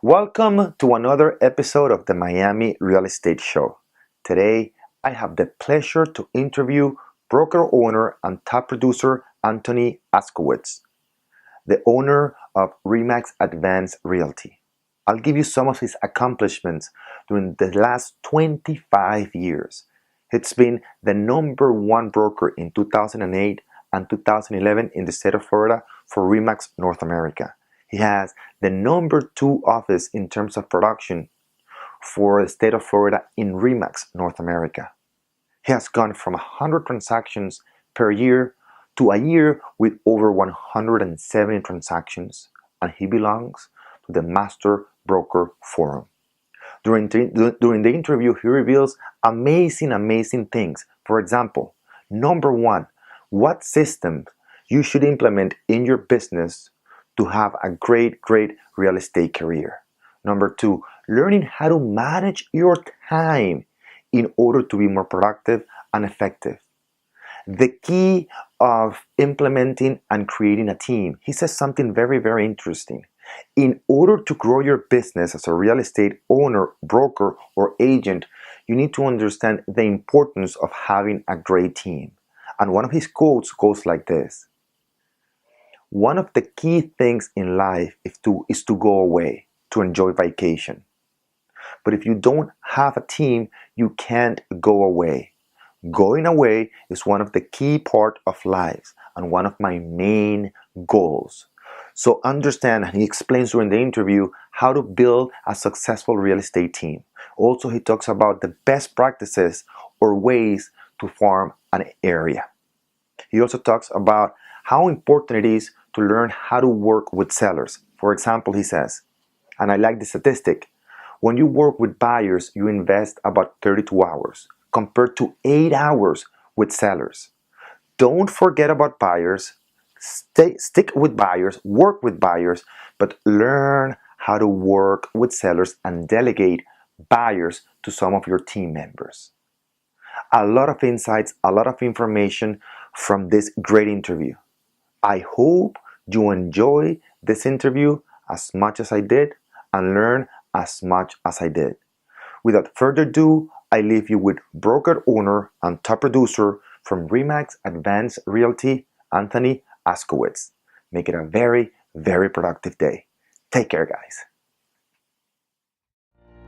Welcome to another episode of the Miami Real Estate Show. Today, I have the pleasure to interview broker owner and top producer Anthony Askowitz, the owner of Remax Advanced Realty. I'll give you some of his accomplishments during the last 25 years. It's been the number one broker in 2008 and 2011 in the state of Florida for Remax North America. He has the number two office in terms of production for the state of Florida in Remax North America. He has gone from 100 transactions per year to a year with over 170 transactions, and he belongs to the Master Broker Forum. During the interview, he reveals amazing things. For example, number one, what systems you should implement in your business to have a great real estate career. Number two, learning how to manage your time in order to be more productive and effective. The key of implementing and creating a team. He says something very interesting. In order to grow your business as a real estate owner, broker, or agent, you need to understand the importance of having a great team. And one of his quotes goes like this: one of the key things in life is to go away, to enjoy vacation. But if you don't have a team, you can't go away. Going away is one of the key part of life and one of my main goals. So understand, and he explains during the interview how to build a successful real estate team. Also, he talks about the best practices or ways to farm an area. He also talks about how important it is to learn how to work with sellers. For example, he says, and I like the statistic, when you work with buyers, you invest about 32 hours compared to 8 hours with sellers. Don't forget about buyers. Stick with buyers, work with buyers, but learn how to work with sellers and delegate buyers to some of your team members. A lot of insights, a lot of information from this great interview. I hope you enjoy this interview as much as I did and learn as much as I did. Without further ado, I leave you with broker owner and top producer from Remax Advanced Realty, Anthony Askowitz. Make it a very productive day. Take care, guys.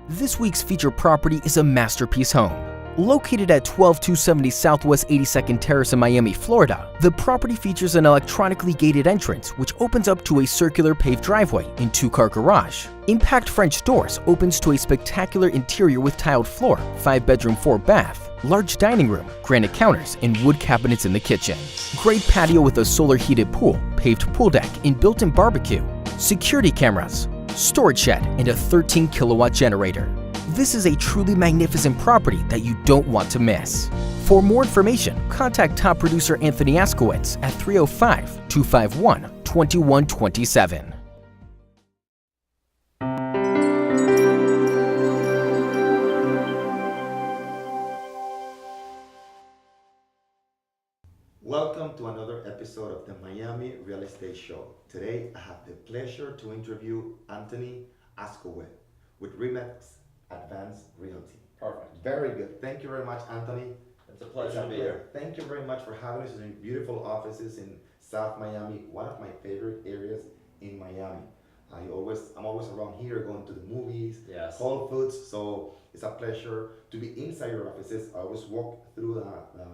This week's featured property is a masterpiece home. Located at 12270 Southwest 82nd Terrace in Miami, Florida, the property features an electronically gated entrance which opens up to a circular paved driveway and two-car garage. Impact French doors opens to a spectacular interior with tiled floor, 5-bedroom, 4-bath, large dining room, granite counters, and wood cabinets in the kitchen. Great patio with a solar heated pool, paved pool deck, and built-in barbecue, security cameras, storage shed, and a 13 kilowatt generator. This is a truly magnificent property that you don't want to miss. For more information, contact top producer Anthony Askowitz at 305-251-2127. Welcome to another episode of the Miami Real Estate Show. Today, I have the pleasure to interview Anthony Askowitz with Remax Advanced Realty. Perfect. Very good. Thank you very much, Anthony. It's a pleasure to be here. Thank you very much for having us in beautiful offices in South Miami, one of my favorite areas in Miami. I'm always around here going to the movies, Yes. Whole Foods, so it's a pleasure to be inside your offices. I always walk through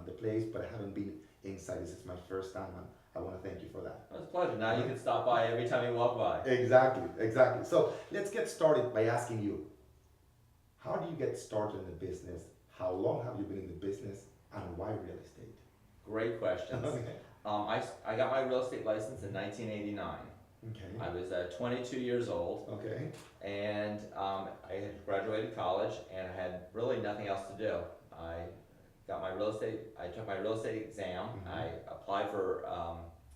the place, but I haven't been inside. This is my first time, and I want to thank you for that. It's a pleasure. Now you can stop by every time you walk by. Exactly. So let's get started by asking you, how do you get started in the business? How long have you been in the business, and why real estate? Great questions. Okay. I got my real estate license in 1989. Okay. I was 22 years old, Okay. and I had graduated college, and I had really nothing else to do. I took my real estate exam. Mhm. I applied for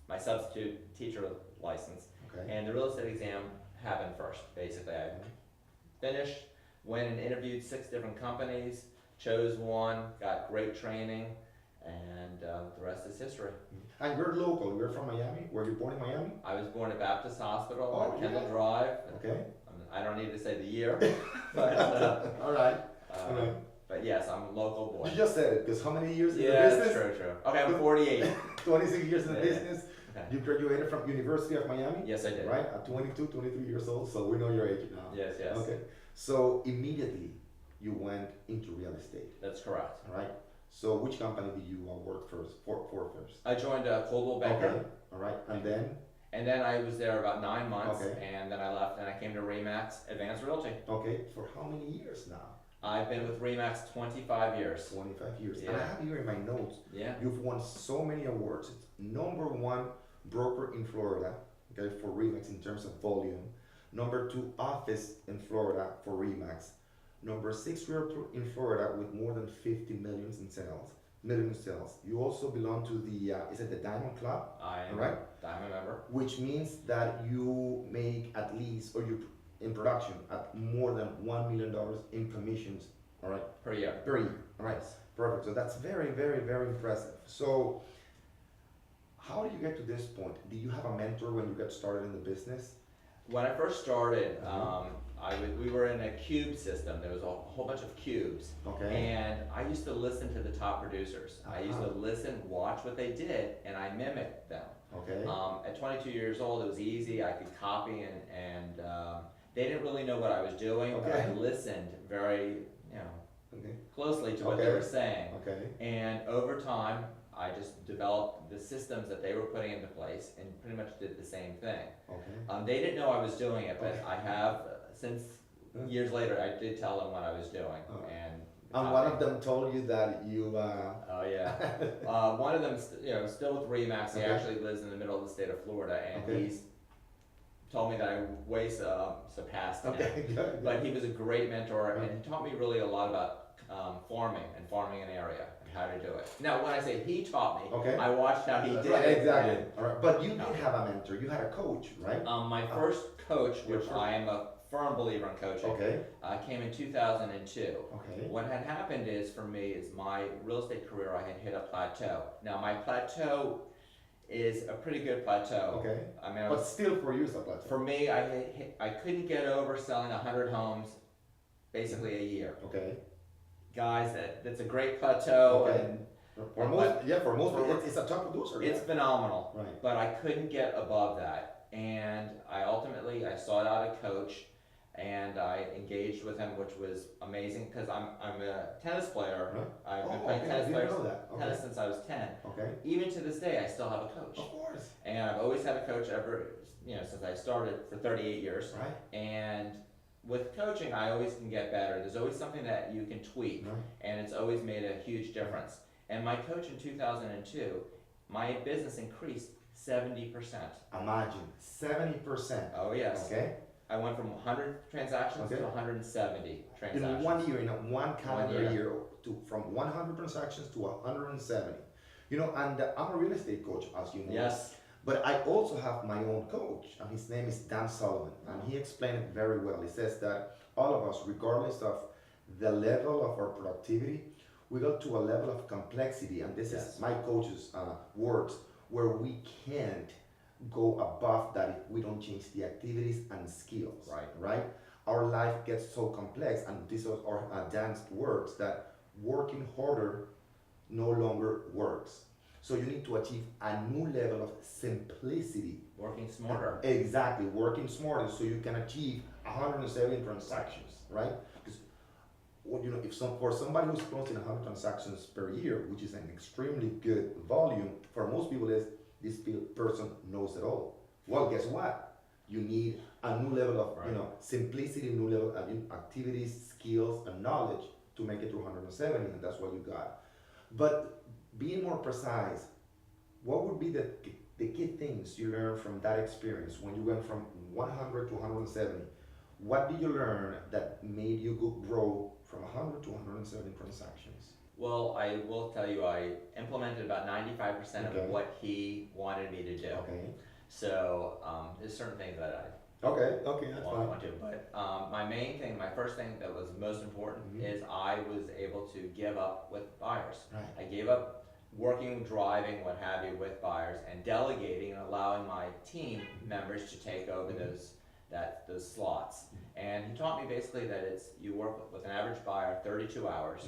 my substitute teacher license, Okay. and the real estate exam happened first. Basically, I finished, went and interviewed 6 different companies, chose one, got great training, and the rest is history. And you're local. You're from Miami. Were you born in Miami? I was born at Baptist Hospital Oh, on Kendall yeah. Drive. Okay. I don't need to say the year, but All right. All right. but yes, I'm a local boy. You just said it, because how many years in the Yeah, business? that's true. Okay, I'm 48. 26 years in the Yeah, yeah. business. Okay. You graduated from University of Miami? Yes, I did. Right? At 22, 23 years old, so we know your age now. Yes, yes. Okay. So immediately you went into real estate, That's correct. all right? So which company did you work for first? I joined Coldwell Banker. Okay, all right. And then? And then I was there about 9 months, Okay. and then I left and I came to Remax Advanced Realty. Okay, for how many years now? I've been with Remax 25 years. 25 years. Yeah. And I have here in my notes, Yeah. you've won so many awards. It's #1 broker in Florida, okay, for Remax in terms of volume. #2 office in Florida for Remax. #6 realtor in Florida with more than 50 millions in sales. You also belong to the, is it the Diamond Club? I am Right. a Diamond member. Which means that you make at least, or you in production at more than $1 million in commissions, all right, Per year. per year, all right, perfect. So that's very, very, very impressive. So how did you get to this point? Did you have a mentor when you got started in the business? When I first started, Mhm. we were in a cube system. There was a whole bunch of cubes. Okay. And I used to listen to the top producers. I used to listen, watch what they did, and I mimicked them. Okay. At 22 years old, it was easy. I could copy, and they didn't really know what I was doing, but I Okay. listened very, Okay. closely to what they Okay. were saying. Okay. And over time, I just developed the systems that they were putting into place and pretty much did the same thing. Okay. They didn't know I was doing it, but Okay. I have, since Yeah. years later, I did tell them what I was doing. Oh. And One of them told you that you. Oh yeah. One of them, still with Remax. He Okay. actually lives in the middle of the state of Florida, and Okay. he's told me that I way surpassed him. Okay. Good. But he was a great mentor, and he taught me really a lot about farming an area and how to do it. Now, when I say he taught me, Okay. I watched how he did Right, it. exactly. and, All right. But you did have a mentor. You had a coach, right? my first coach, Your which first- I am a firm believer in coaching, Okay. came in 2002. Okay. What had happened is, for me, is my real estate career, I had hit a plateau. Now, my plateau is a pretty good plateau. Okay. I mean, But still, for you, it's a plateau. for me, I couldn't get over selling 100 homes basically a year. Okay. Guys, that's a great plateau, Okay. and For most people, it's a top producer. it's yeah. phenomenal. Right. But I couldn't get above that, and I sought out a coach, and I engaged with him, which was amazing because I'm a tennis player. Right. I've been Oh, playing okay, tennis I didn't know that. Okay. tennis since I was 10. Okay. Even to this day, I still have a coach, Of course. and I've always had a coach since I started for 38 years. Right. And with coaching, I always can get better. There's always something that you can tweak, Right. and it's always made a huge difference. And my coach in 2002, my business increased 70%. Imagine 70%. Oh yes. Okay. I went from 100 transactions Okay. to 170 transactions. In 1 year, in one calendar year. year, from 100 transactions to 170. And I'm a real estate coach, as you know. Yes. But I also have my own coach, and his name is Dan Sullivan, and he explained it very well. He says that all of us, regardless of the level of our productivity, we go to a level of complexity, and this Yes. is my coach's words, where we can't go above that if we don't change the activities and skills. Right? Our life gets so complex, and these are Dan's words, that working harder no longer works. So you need to achieve a new level of simplicity. Working smarter. Exactly, working smarter so you can achieve 170 transactions, right? Because for somebody who's closing 100 transactions per year, which is an extremely good volume, for most people this person knows it all. Well, guess what? You need a new level of simplicity, new level of activities, skills, and knowledge to make it to 170, and that's what you got. But being more precise, what would be the key things you learned from that experience when you went from 100 to 170? What did you learn that made you grow from 100 to 170 transactions? Well, I will tell you, I implemented about 95% Okay. of what he wanted me to do. Okay. So there's certain things that Okay, I that's fine. want to, but my first thing that was most important Mhm. is I was able to give up with buyers. Right. I gave up working, driving, what have you, with buyers, and delegating and allowing my team members to take over those slots. And he taught me basically that you work with an average buyer 32 hours.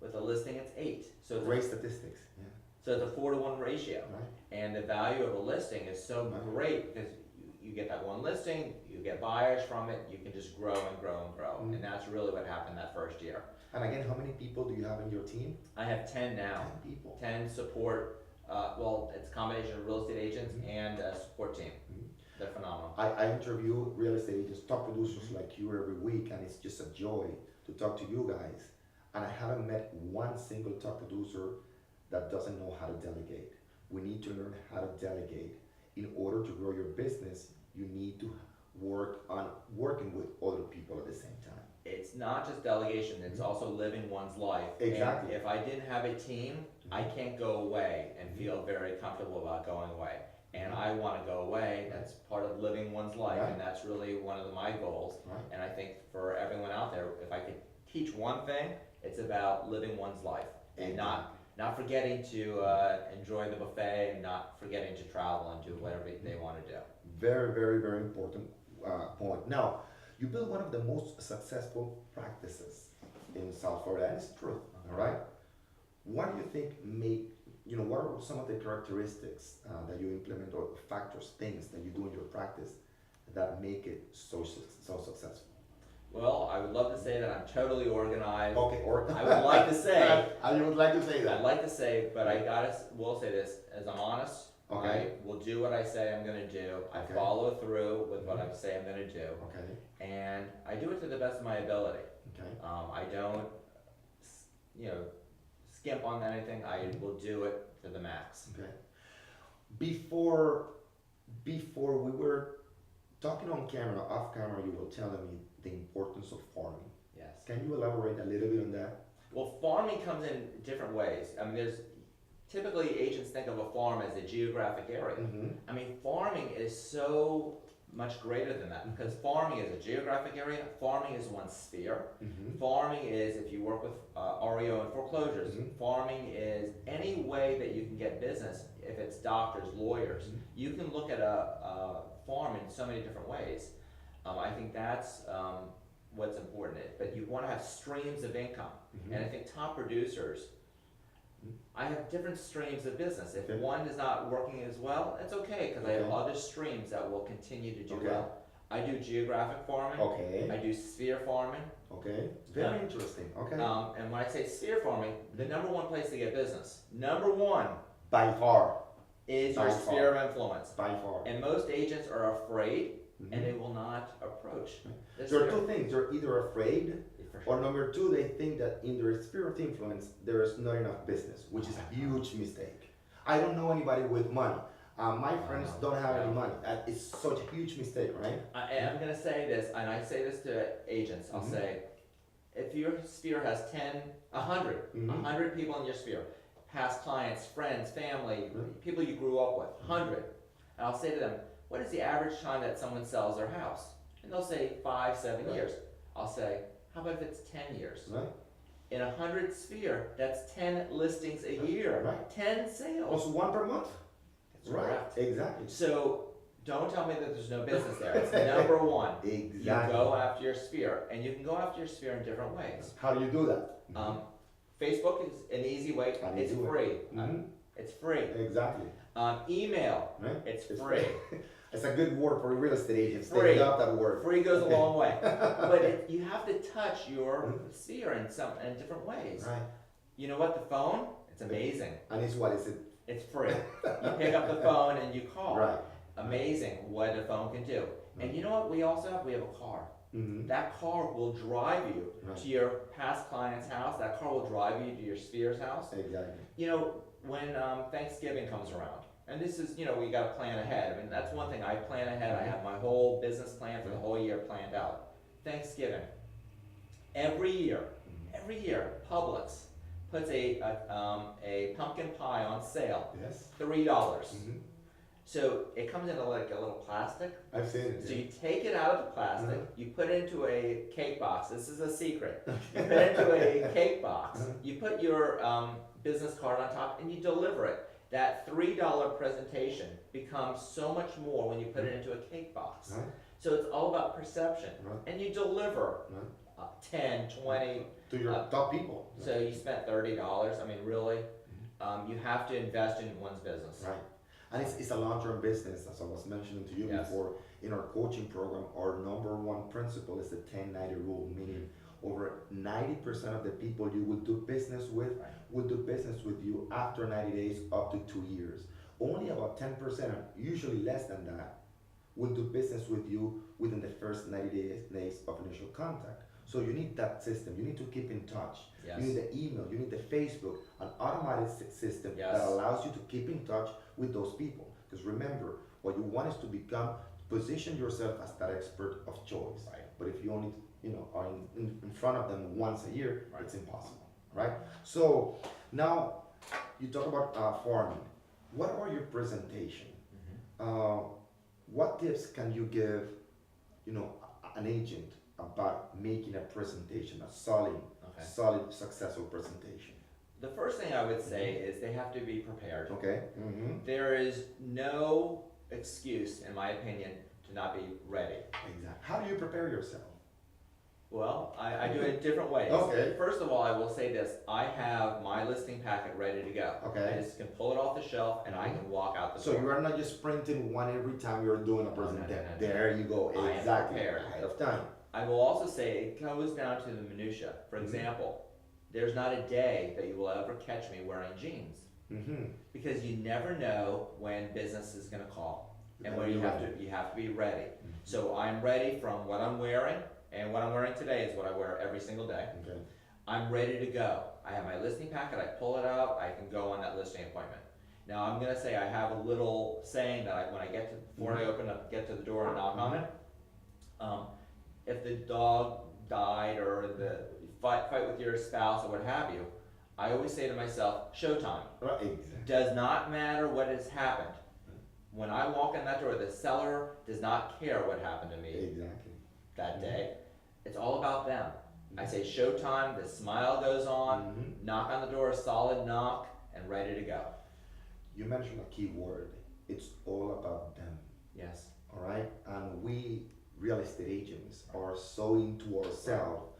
With a listing, it's 8. So Great statistics. Yeah. So it's a 4-to-1 ratio. Right. And the value of a listing is so great because you get that one listing, you get buyers from it, you can just grow and grow and grow. And that's really what happened that first year. And again, how many people do you have in your team? I have 10 now. 10 people. 10 support, well, it's a combination of real estate agents and a support team. They're phenomenal. I interview real estate agents, top producers like you every week, and it's just a joy to talk to you guys. And I haven't met one single top producer that doesn't know how to delegate. We need to learn how to delegate. In order to grow your business, you need to work on working with other people at the same time. It's not just delegation, it's also living one's life. Exactly. And if I didn't have a team, I can't go away and feel very comfortable about going away. And I want to go away, that's part of living one's life, and that's really one of my goals. And I think for everyone out there, if I could teach one thing, it's about living one's life and not forgetting to enjoy the buffet and not forgetting to travel and do whatever they want to do. Very, very, very important point. Now, you build one of the most successful practices in South Florida, and it's true, all right? What do you think what are some of the characteristics that you implement or factors, things that you do in your practice that make it so successful? Well, I would love to say that I'm totally organized. Okay, I would like to say. I would like to say that. I'd like to say, but will say this, as I'm honest, I will do what I say I'm going to do. I follow through with what I say I'm going to do. Okay. And I do it to the best of my ability. Okay. I don't, skimp on anything. I will do it to the max. Okay. Before we were talking on camera, off camera, you were telling me the importance of farming. Yes. Can you elaborate a little bit on that? Well, farming comes in different ways. I mean, typically agents think of a farm as a geographic area. I mean, farming is so much greater than that because farming is a geographic area. Farming is one sphere. Farming is, if you work with REO and foreclosures, farming is any way that you can get business. If it's doctors, lawyers, you can look at a farm in so many different ways. I think that's what's important. But you want to have streams of income. And I think top producers, I have different streams of business. If one is not working as well, it's okay because I have other streams that will continue to do well. I do geographic farming. I do sphere farming. Very interesting. And when I say sphere farming, the number one place to get business, number one, by far, is your sphere of influence. By far. And most agents are afraid and they will not approach. There are two things. They're either afraid or number two, they think that in their sphere of influence, there is not enough business, which is a huge mistake. I don't know anybody with money. My friends don't have any money. That is such a huge mistake, right? I'm going to say this, and I say this to agents. I'll say, if your sphere has 100 people in your sphere, past clients, friends, family, people you grew up with, 100, and I'll say to them, what is the average time that someone sells their house? And they'll say 5-7 years. I'll say, how about if it's 10 years? In 100 sphere, that's 10 listings a year. 10 sales. Also one per month? That's correct. Exactly. So don't tell me that there's no business there. It's number one. Exactly. You go after your sphere. And you can go after your sphere in different ways. How do you do that? Facebook is an easy way. It's free. It's free. Exactly. Email. It's free. It's a good word for real estate agents. Free. They love that word. Free goes a long way. But you have to touch your sphere in different ways. You know what? The phone, it's amazing. And it's what is it? It's free. You pick up the phone and you call. Amazing what a phone can do. And you know what we also have? We have a car. That car will drive you to your past client's house. That car will drive you to your sphere's house. Exactly. You know, when Thanksgiving comes around, and this is, we got to plan ahead. I mean, that's one thing. I plan ahead. I have my whole business plan for the whole year planned out. Thanksgiving. Every year, Publix puts a pumpkin pie on sale. $3. So it comes in like a little plastic. I've seen it. So you take it out of the plastic, you put it into a cake box. This is a secret. You put it into a cake box. You put your business card on top, and you deliver it. That $3 presentation becomes so much more when you put it into a cake box. So it's all about perception. Right. And you deliver Right. 10, 20. To your top people. So you spent $30. I mean, really, you have to invest in one's business. Right. And it's a long-term business, as I was mentioning to you Yes. before. In our coaching program, our number one principle is the 10-90 rule, meaning over 90% of the people you will do business with will do business with you after 90 days up to 2 years. Only about 10%, usually less than that, will do business with you within the first 90 days of initial contact. So you need that system. You need to keep in touch. Yes. You need the email. You need the Facebook, an automated system Yes. that allows you to keep in touch with those people. Because remember, what you want is to position yourself as that expert of choice. Right. But if you only, are in front of them once a year, Right. it's impossible, right? So now you talk about farming. What are your presentation? What tips can you give, an agent about making a presentation, a solid, successful presentation? The first thing I would say is they have to be prepared. Okay. Mm-hmm. There is no excuse, in my opinion, to not be ready. Exactly. How do you prepare yourself? Well, I do it different ways. Okay. First of all, I will say this. I have my listing packet ready to go. Okay. I just can pull it off the shelf and I can walk out the door. So you are not just printing one every time you're doing a presentation. no. There you go. I am Exactly. prepared. Ahead of time. I will also say it goes down to the minutia. For example, there's not a day that you will ever catch me wearing jeans. Mm-hmm. Because you never know when business is going to call and gotta when be you have ready. to be ready. So I'm ready from what I'm wearing, and what I'm wearing today is what I wear every single day. Okay. I'm ready to go. I have my listing packet, I pull it out, I can go on that listing appointment. Now I'm going to say I have a little saying that when I get to, before I open up, get to the door and knock on it, if the dog died or the fight with your spouse or what have you, I always say to myself, showtime. Right. Exactly. Does not matter what has happened. When I walk in that door, the seller does not care what happened to me Exactly. that day. It's all about them. I say showtime, the smile goes on, knock on the door, solid knock, and ready to go. You mentioned a key word. It's all about them. Yes. All right. And we real estate agents are so into ourselves.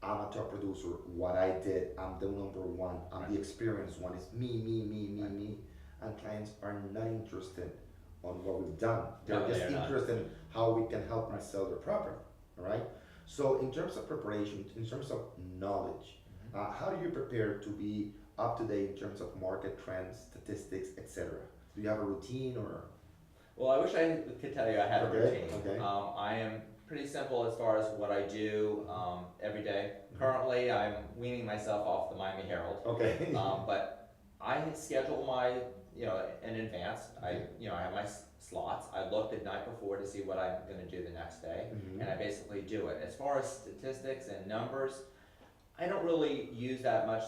I'm a top producer. What I did, I'm the number one. I'm the experienced one. It's me. And clients are not interested on what we've done. They're No, just they're not. interested in how we can help them sell their property. All right. So in terms of preparation, in terms of knowledge, how do you prepare to be up to date in terms of market trends, statistics, etc.? Do you have a routine or? Well, I wish I could tell you I had a routine. Okay. I am pretty simple as far as what I do every day. Currently, I'm weaning myself off the Miami Herald. Okay. But I schedule my, in advance. I have my slots. I look the night before to see what I'm going to do the next day, and I basically do it. As far as statistics and numbers, I don't really use that much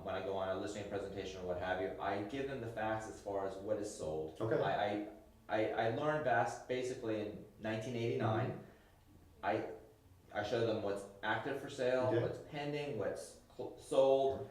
when I go on a listing presentation or what have you. I give them the facts as far as what is sold. Okay. I learned basically in 1989. I show them what's active for sale, what's pending, what's sold,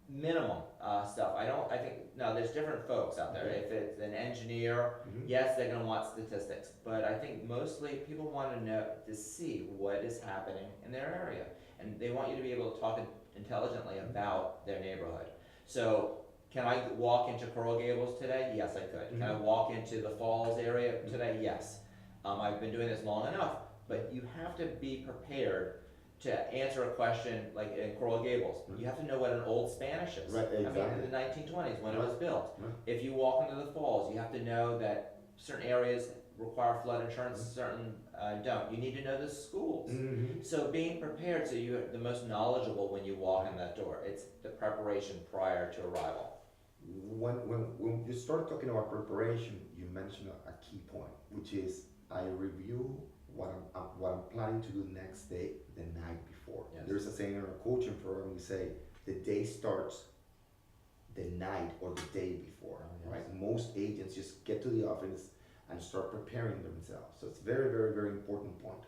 minimum stuff. I think now there's different folks out there. If it's an engineer, yes, they're gonna want statistics, but I think mostly people want to see what is happening in their area, and they want you to be able to talk intelligently about their neighborhood. So, can I walk into Coral Gables today? Yes, I could. Can I walk into the Falls area today? Yes. I've been doing this long enough, but you have to be prepared to answer a question like in Coral Gables. You have to know what an old Spanish is. Right, exactly. I mean, in the 1920s when it was built. Right. If you walk into the Falls, you have to know that certain areas require flood insurance, certain don't. You need to know the schools. So being prepared so you're the most knowledgeable when you walk in that door. It's the preparation prior to arrival. When you start talking about preparation, you mentioned a key point, which is I review what I'm planning to do next day the night before. Yes. There's a saying in our coaching program, we say the day starts the night or the day before, right? Most agents just get to the office and start preparing themselves. So it's very, very, very important point.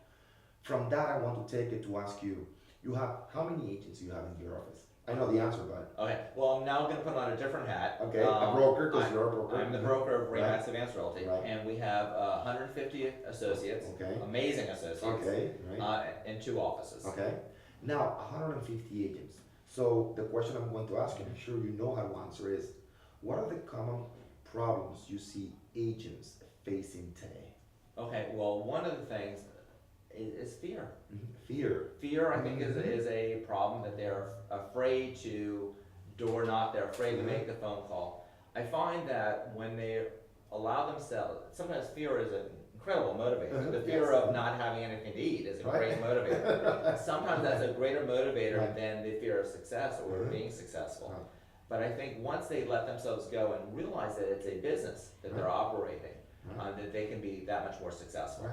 From that, I want to take it to ask you, you have, how many agents you have in your office? I know the answer, but Okay, well, I'm now going to put on a different hat. okay, a broker, because you're a broker. I'm the broker of Remax Right. Advanced Realty, Right. and we have 150 associates, Okay. amazing associates, Okay, right. in 2 offices. Okay. Now, 150 agents. So the question I'm going to ask you, I'm sure you know how to answer, is what are the common problems you see agents facing today? Okay, well, one of the things is fear. Fear. Fear, I think, is a problem, that they're afraid to door knock, they're afraid to make the phone call. I find that when they allow themselves, sometimes fear is an incredible motivator. The fear of not having anything to eat is a great motivator. Sometimes that's a greater motivator than the fear of success or being successful. But I think once they let themselves go and realize that it's a business that they're operating, that they can be that much more successful.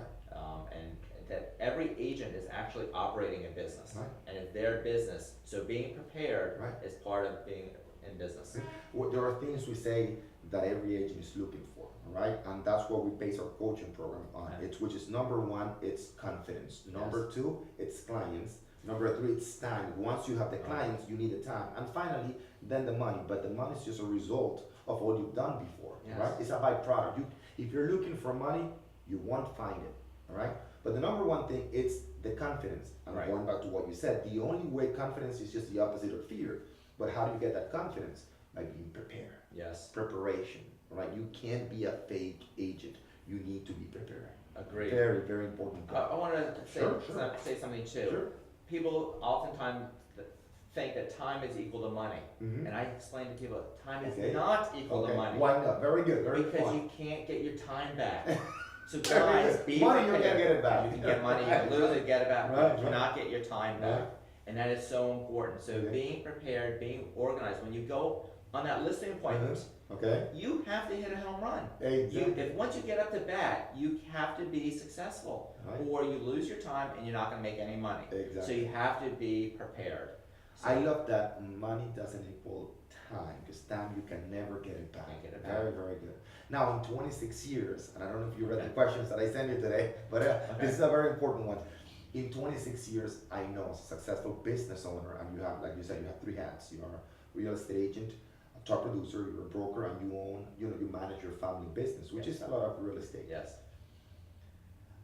And that every agent is actually operating a business, and it's their business. So being prepared is part of being in business. Well, there are things we say that every agent is looking for, right? And that's what we base our coaching program on. It's which is number 1, it's confidence. Number 2, it's clients. Number 3, it's time. Once you have the clients, you need the time. And finally, then the money. But the money is just a result of what you've done before, right? It's a byproduct. If you're looking for money, you won't find it, all right? But the number 1 thing, it's the confidence. And going back to what you said, the only way confidence is just the opposite of fear. But how do you get that confidence? By being prepared. Yes. Preparation, right? You can't be a fake agent. You need to be prepared. Agreed. Very, very important. I want to say something too. Sure. People oftentimes think that time is equal to money. And I explain to people, time is not equal to money. Why not? Very good. Very good. Because you can't get your time back. So guys, be money, prepared. you can get it back. You can get money, you can lose it, get it back, but you cannot get your time back. Right. And that is so important. So being prepared, being organized. When you go on that listing appointment, you have to hit a home run. If once you get up to bat, you have to be successful, or you lose your time and you're not going to make any money. So you have to be prepared. So I love that money doesn't equal time, because time you can never get it back. Very, very good. Now, in 26 years, and I don't know if you read the questions that I sent you today, but this is a very important one. In 26 years, I know as a successful business owner, and you have, like you said, you have 3 hats. You are a real estate agent, a top producer, you're a broker, and you own, you manage your family business, which is a lot of real estate. Yes.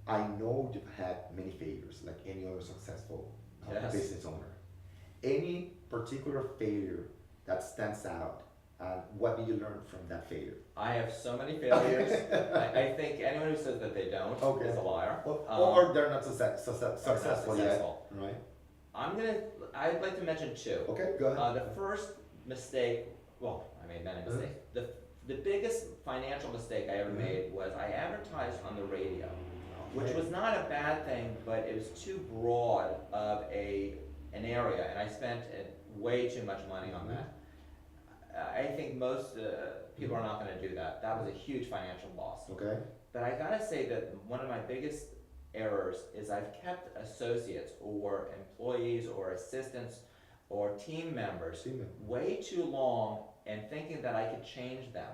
I know you've had many failures, like any other successful business owner. Any particular failure that stands out, what do you learn from that failure? I have so many failures. I think anyone who says that they don't is a liar. Or they're not successful yet. Right. I'd like to mention 2. Okay, go ahead. The first mistake, well, I made many mistakes. The biggest financial mistake I ever made was I advertised on the radio, which was not a bad thing, but it was too broad of an area, and I spent way too much money on that. I think most people are not going to do that. That was a huge financial loss. Okay. But I gotta say that one of my biggest errors is I've kept associates or employees or assistants or team members way too long and thinking that I could change them.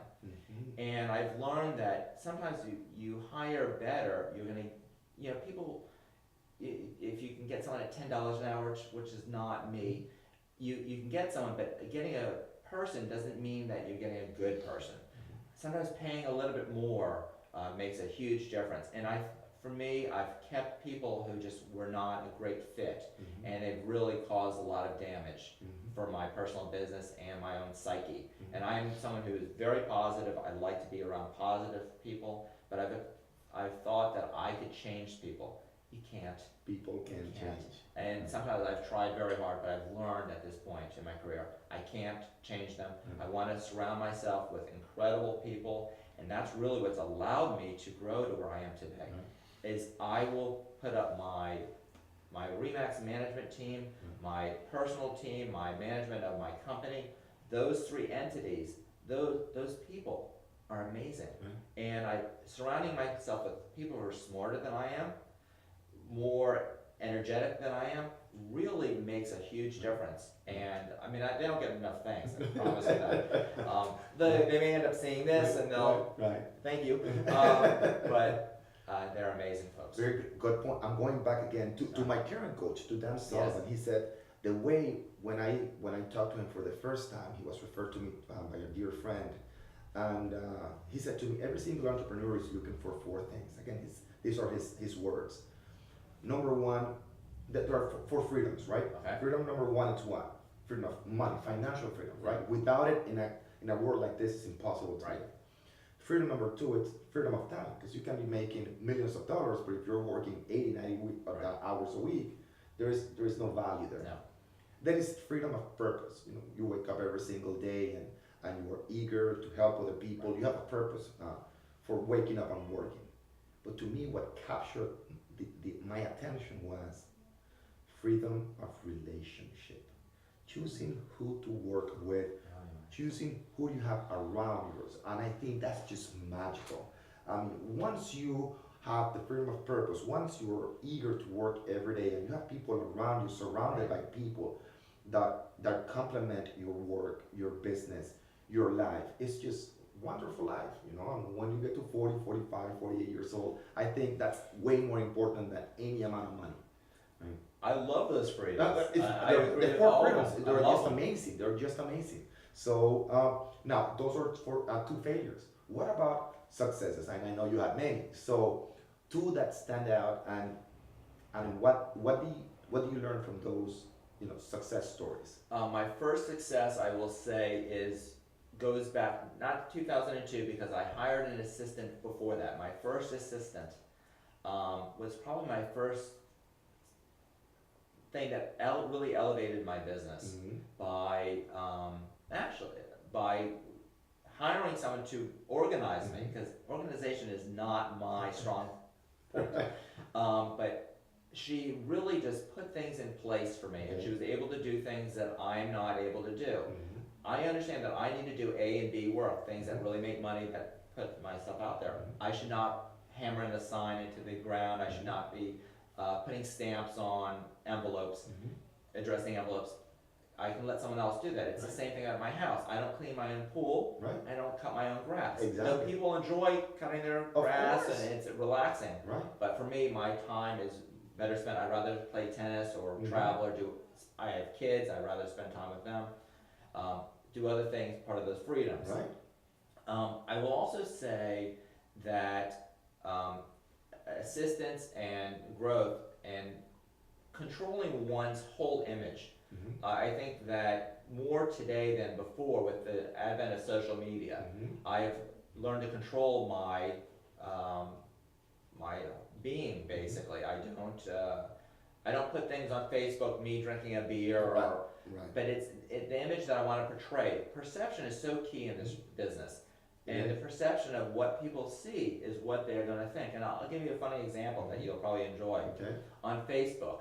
And I've learned that sometimes you hire better, you're gonna, people, if you can get someone at $10 an hour, which is not me, you can get someone, but getting a person doesn't mean that you're getting a good person. Sometimes paying a little bit more makes a huge difference. And for me, I've kept people who just were not a great fit, and they've really caused a lot of damage for my personal business and my own psyche. And I'm someone who is very positive. I like to be around positive people, but I've thought that I could change people. You can't. People can change. And sometimes I've tried very hard, but I've learned at this point in my career, I can't change them. I want to surround myself with incredible people, and that's really what's allowed me to grow to where I am today. Is I will put up my Remax management team, my personal team, my management of my company. Those 3 entities, those people are amazing. And I'm surrounding myself with people who are smarter than I am, more energetic than I am, really makes a huge difference. And I mean, they don't get enough thanks, I promise you that. They may end up seeing this and they'll, thank you, but they're amazing folks. Very good point. I'm going back again to my current coach, to Dan Sullivan. He said, the way when I talked to him for the first time, he was referred to me by a dear friend, and he said to me, every single entrepreneur is looking for four things. Again, these are his words. Number one, that there are four freedoms, right? Okay. Freedom number one is what? Freedom of money, financial freedom, right? Without it, in a world like this, it's impossible to Right. live. Freedom number two is freedom of time, because you can be making millions of dollars, but if you're working 80, 90 hours a week, there is no value there. No. Then it's freedom of purpose. You know, you wake up every single day and you are eager to help other people. Right. You have a purpose for waking up and working. But to me, what captured my attention was freedom of relationship. Choosing who to work with, choosing who you have around you. And I think that's just magical. Once you have the freedom of purpose, once you're eager to work every day and you have people around you, surrounded by people that complement your work, your business, your life, it's just wonderful life, you know. And when you get to 40, 45, 48 years old, I think that's way more important than any amount of money. Right? I love those freedoms. I agree The with four all of freedoms, them. they're I love just them. amazing. They're just amazing. So now those are for two failures. What about successes? And I know you had many. So two that stand out, and what do you learn from those, you know, success stories? My first success, I will say, goes back not to 2002, because I hired an assistant before that. My first assistant was probably my first thing that really elevated my business by by hiring someone to organize me, because organization is not my strong point. But she really just put things in place for me, and she was able to do things that I'm not able to do. I understand that I need to do A and B work, things that really make money, that put myself out there. I should not hammer in a sign into the ground. I should not be putting stamps on envelopes, addressing envelopes. I can let someone else do that. It's the same thing at my house. I don't clean my own pool. Right. I don't cut my own grass. Exactly. Though people enjoy cutting their Of grass course. and it's relaxing. Right. But for me, my time is better spent. I'd rather play tennis or travel or do. I have kids. I'd rather spend time with them. Do other things, part of those freedoms. Right. I will also say that assistance and growth and controlling one's whole image. I think that more today than before, with the advent of social media, I've learned to control my my being. Basically, I don't put things on Facebook, me drinking a beer, or but it's the image that I want to portray. Perception is so key in this business. And the perception of what people see is what they're going to think. And I'll give you a funny example that you'll probably enjoy. Okay. On Facebook,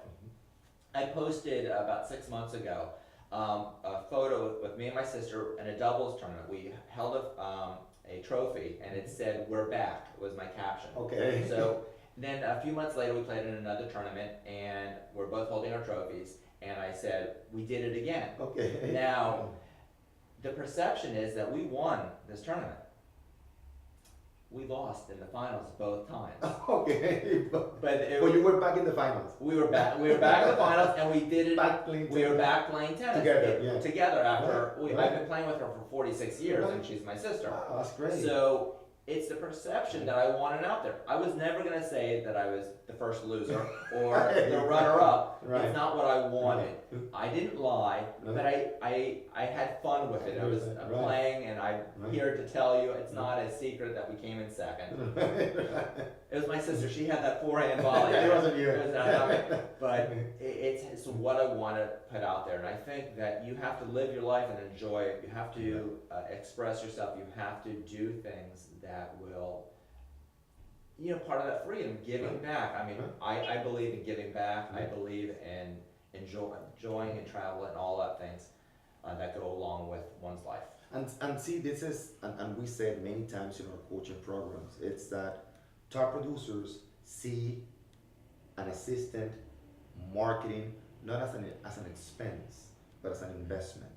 I posted about 6 months ago a photo with me and my sister in a doubles tournament. We held a trophy, and it said, "We're back," was my caption. Okay. So then a few months later, we played in another tournament, and we're both holding our trophies. And I said, "We did it again." Okay. Now, the perception is that we won this tournament. We lost in the finals both times. Okay. But you were back in the finals. we were back in the finals, and we did it. Back playing We were tennis. back playing tennis Together, together after Right, I've right. been playing with her for 46 years, and she's my sister. Wow, that's great. So it's the perception that I wanted out there. I was never going to say that I was the first loser or the runner-up. Right. It's not what I wanted. Right. I didn't lie, Right. but I had fun with it. I was Right. playing, and I'm Right. here to tell you it's not a secret that we came in second. It was my sister. She had that forehand volley. It wasn't you. It was not, but it's what I want to put out there. And I think that you have to live your life and enjoy it. You have to express yourself. You have to do things that will, part of that freedom, giving back. I mean, I believe in giving back. I believe in enjoying and travel and all that things that go along with one's life. And see, this is, and we said many times in our coaching programs, it's that top producers see an assistant marketing not as an expense, but as an investment.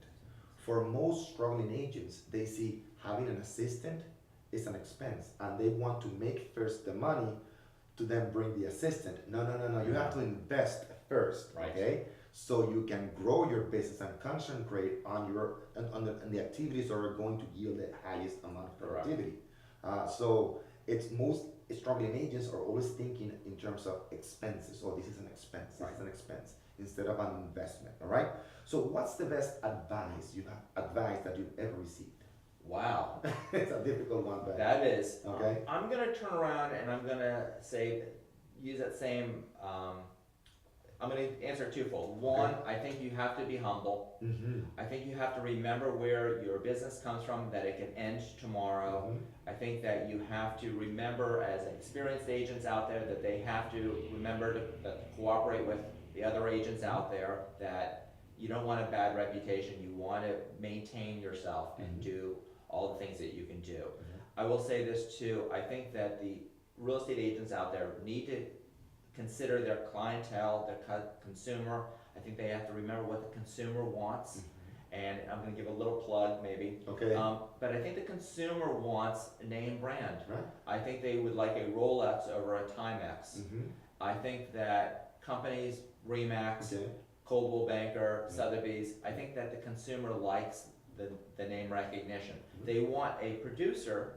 For most struggling agents, they see having an assistant is an expense, and they want to make first the money to then bring the assistant. No. You have to invest first, Right. okay? so you can grow your business and concentrate on the activities that are going to yield the highest amount of Correct. productivity. So it's most struggling agents are always thinking in terms of expenses. Oh, this is an expense. This is an expense instead of an investment. All right. So what's the best advice that you've ever received? Wow. It's a difficult one, but That is. okay. I'm going to turn around and I'm going to use that same, I'm going to answer twofold. One, I think you have to be humble. Mm-hmm. I think you have to remember where your business comes from, that it can end tomorrow. Mm-hmm. I think that you have to remember, as experienced agents out there, that they have to remember to cooperate with the other agents out there, that you don't want a bad reputation. You want to maintain yourself and do all the things that you can do. I will say this too, I think that the real estate agents out there need to consider their clientele, their consumer. I think they have to remember what the consumer wants. And I'm going to give a little plug maybe. Okay. But I think the consumer wants a name brand. Right. I think they would like a Rolex over a Timex. Mm-hmm. I think that companies, Remax, Okay. Coldwell Banker, Sotheby's, I think that the consumer likes the name recognition. They want a producer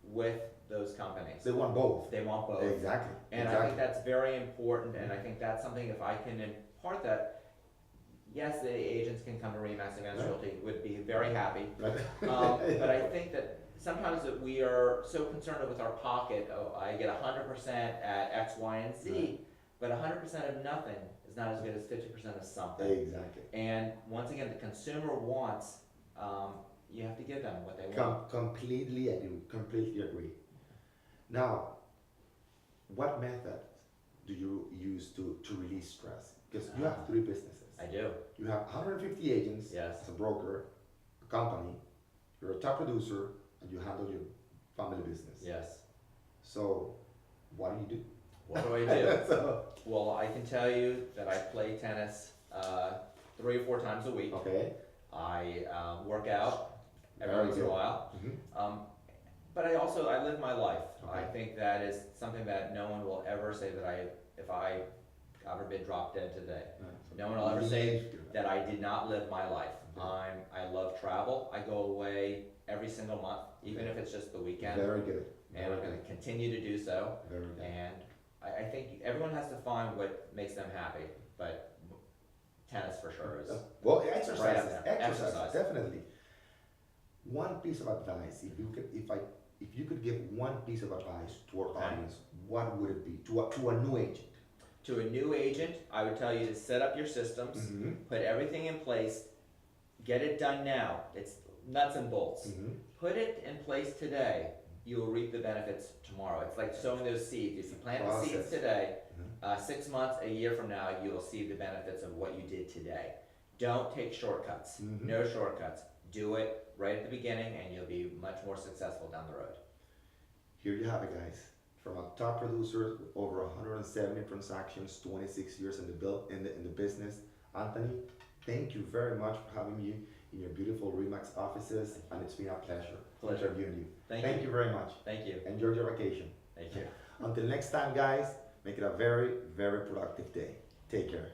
with those companies. They want both. They want both. Exactly. And I think that's very important, and I think that's something, if I can impart that, yes, the agents can come to Remax Advanced Realty, would be very happy. Right. But I think that sometimes that we are so concerned with our pocket. Oh, I get 100% at X, Y, and Z, Right. but 100% of nothing is not as good as 50% of something. Exactly. And once again, the consumer wants, you have to give them what they want. Completely agree. Completely agree. Now, what method do you use to release stress? Because you have 3 businesses. I do. You have 150 agents Yes. as a broker, a company, you're a top producer, and you handle your family business. Yes. So, what do you do? What do I do? So, Well, I can tell you that I play tennis 3 or 4 times a week. okay. I work out every Very once in a good. while. Mm-hmm. But I live my life. Okay. I think that is something that no one will ever say that if I, God forbid, drop dead today. No one will ever say that I did not live my life. Okay. I love travel. I go away every single month, even if it's just the weekend. Very good. And I'm going to continue to do so. Very good. And I think everyone has to find what makes them happy. But tennis for sure is. Well, Right exercises, up there. exercise, definitely. One piece of advice, if you could give one piece of advice to our Okay. audience, what would it be to a new agent? To a new agent, I would tell you to set up your systems, Mm-hmm. put everything in place, get it done now. It's nuts and bolts. Mm-hmm. Put it in place today, you will reap the benefits tomorrow. It's like sowing those seeds. If you plant the seeds Process. today, 6 months, a year from now, you will see the benefits of what you did today. Don't take shortcuts. Mhm. No shortcuts. Do it right at the beginning and you'll be much more successful down the road. Here you have it, guys. From a top producer with over 170 transactions, 26 years in the business. Anthony, thank you very much for having me in your beautiful Remax offices, and it's been a pleasure interviewing you. Thank you. very much. Thank you. Enjoy your vacation. Thank you. Until next time, guys, make it a very, very productive day. Take care.